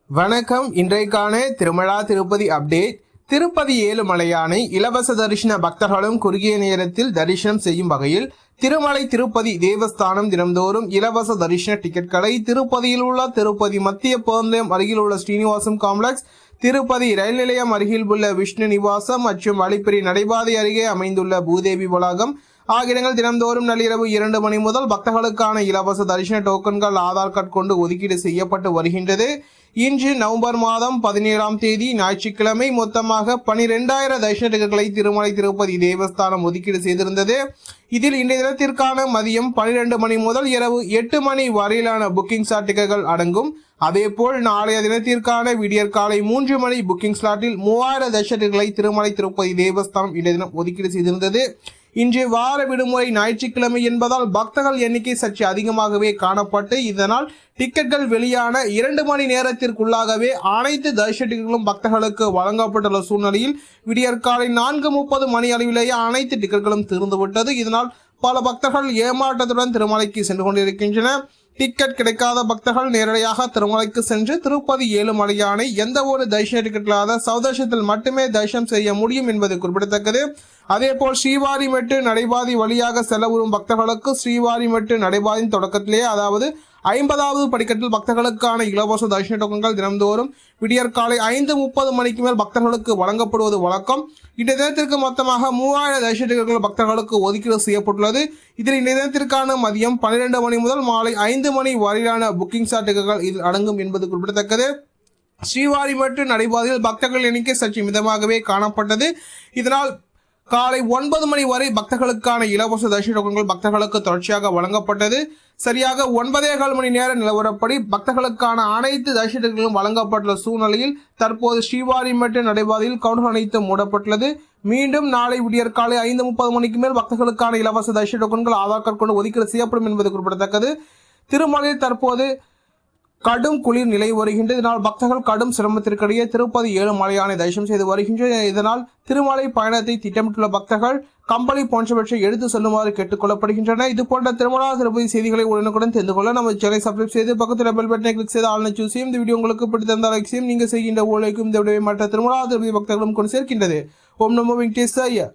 வணக்கம். இன்றைக்கான திருமலா திருப்பதி அப்டேட். திருப்பதி ஏழுமலையானை இலவச தரிசன பக்தர்களும் குறுகிய நேரத்தில் தரிசனம் செய்யும் வகையில் திருமலை திருப்பதி தேவஸ்தானம் தினம்தோறும் இலவச தரிசன டிக்கெட்களை திருப்பதியில் உள்ள திருப்பதி மத்திய பேருந்து நிலையம் அருகில் உள்ள ஸ்ரீனிவாசம் காம்ப்ளெக்ஸ், திருப்பதி ரயில் நிலையம் அருகில் உள்ள விஷ்ணு நிவாசம் மற்றும் அலிப்பிரி நடைபாதை அருகே அமைந்துள்ள பூதேவி வளாகம் ஆகிய இடங்கள் தினம்தோறும் நள்ளிரவு 2 மணி முதல் பக்தர்களுக்கான இலவச தரிசன டோக்கன்கள் ஆதார் கார்டு கொண்டு ஒதுக்கீடு செய்யப்பட்டு வருகின்றது. இன்று நவம்பர் மாதம் 17ஆம் தேதி ஞாயிற்றுக்கிழமை மொத்தமாக 12,000 தரிசன டிக்கெட்களை திருமலை திருப்பதி தேவஸ்தானம் ஒதுக்கீடு செய்திருந்தது. இதில் இன்றைய தினத்திற்கான மதியம் 12 மணி முதல் இரவு 8 மணி வரையிலான புக்கிங் ஸ்லாட் டிக்கெட்கள் அடங்கும். அதேபோல் நாளைய தினத்திற்கான விடியற் காலை 3 மணி புக்கிங் ஸ்லாட்டில் 3000 தரிசன டிக்கெட்களை திருமலை திருப்பதி தேவஸ்தானம் இன்றைய தினம் ஒதுக்கீடு செய்திருந்தது. இன்று வார விடுமுறை ஞாயிற்றுக்கிழமை என்பதால் பக்தர்கள் எண்ணிக்கை சற்று அதிகமாகவே காணப்பட்டு, இதனால் டிக்கெட்கள் வெளியான 2 மணி நேரத்திற்குள்ளாகவே அனைத்து தரிசன டிக்கெட்களும் பக்தர்களுக்கு வழங்கப்பட்டுள்ள சூழ்நிலையில் விடியற்காலை 4:30 மணி அளவிலேயே அனைத்து டிக்கெட்களும் தீர்ந்துவிட்டது. இதனால் பல பக்தர்கள் ஏமாற்றத்துடன் திருமலைக்கு சென்று கொண்டிருக்கின்றனர். டிக்கெட் கிடைக்காத பக்தர்கள் நேரடியாக திருமலைக்கு சென்று திருப்பதி ஏழுமலையானை எந்த ஒரு தரிசன டிக்கெட் இல்லாத சௌதர்ஷத்தில் மட்டுமே தரிசனம் செய்ய முடியும் என்பது குறிப்பிடத்தக்கது. அதேபோல் ஸ்ரீவாரிமெட்டு நடைபாதை வழியாக செல்லவுறும் பக்தர்களுக்கு ஸ்ரீவாரிமெட்டு நடைபாதையின் தொடக்கத்திலேயே, அதாவது 50வது படிக்கட்டில் பக்தர்களுக்கான இலவச தரிசன டோக்கன்கள் தினம்தோறும் விடியற்காலை 5:30 மணிக்கு மேல் பக்தர்களுக்கு வழங்கப்படுவது வழக்கம். இன்றைய தினத்திற்கு மொத்தமாக 3000 தரிசன டிக்கெட்கள் பக்தர்களுக்கு ஒதுக்கீடு செய்யப்பட்டுள்ளது. இதில் இன்றைய தினத்திற்கான மதியம் 12 மணி முதல் மாலை 5 மணி வரையிலான புக்கிங் ஸ்லாட் டிக்கெட்கள் இதில் அடங்கும் என்பது குறிப்பிடத்தக்கது. ஸ்ரீவாரிமெட்டு நடைபாதையில் பக்தர்கள் எண்ணிக்கை சற்று மிதமாகவே காணப்பட்டது. இதனால் காலை 9 மணி வரை பக்தர்களுக்கான இலவச தரிசன டோக்கன்கள் பக்தர்களுக்கு தொடர்ச்சியாக வழங்கப்பட்டது. சரியாக 9.25 மணி நேர நிலவரப்படி பக்தர்களுக்கான அனைத்து தரிசன டிக்கெட்களும் வழங்கப்பட்டுள்ள சூழ்நிலையில் தற்போது ஸ்ரீவாரிமெட்டு நடைபாதையில் கவுண்டர் அனைத்தும் மூடப்பட்டுள்ளது. மீண்டும் நாளை விடியற்காலை 5:30 மணிக்கு மேல் பக்தர்களுக்கான இலவச தரிசன டோக்கன்கள் ஆதார் கார்டு கொண்டு ஒதுக்கீடு செய்யப்படும் என்பது குறிப்பிடத்தக்கது. திருமலையில் தற்போது கடும் குளிர் நிலை வருகின்றது. இதனால் பக்தர்கள் கடும் சிரமத்திற்கிடையே திருப்பதி ஏழுமலையானை தரிசனம் செய்து வருகின்றனர். இதனால் திருமலை பயணத்தை திட்டமிட்டுள்ள பக்தர்கள் கம்பளி போன்றவற்றை எடுத்து செல்லுமாறு கேட்டுக்கொள்ளப்படுகின்றனர். இது போன்ற திருமலா திருப்பதி செய்திகளை உடனுக்குடன் தெரிந்து கொள்ள நம்ம சேனலை சப்ஸ்கிரைப் செய்து பக்கத்தில் பெல் பட்டனை கிளிக் செய்து ஆல் சூஸ் செய்யும். இந்த வீடியோ உங்களுக்கு பிடித்திருந்தால் லைக் செய்யும். நீங்கள் செய்கின்ற ஊழலுக்கும் இந்த வீடியோவை மற்ற திருமலா திருப்பதி பக்தர்களும் கொண்டு சேர்க்கின்றது. ஓம் நமோ வெங்கடேசாய.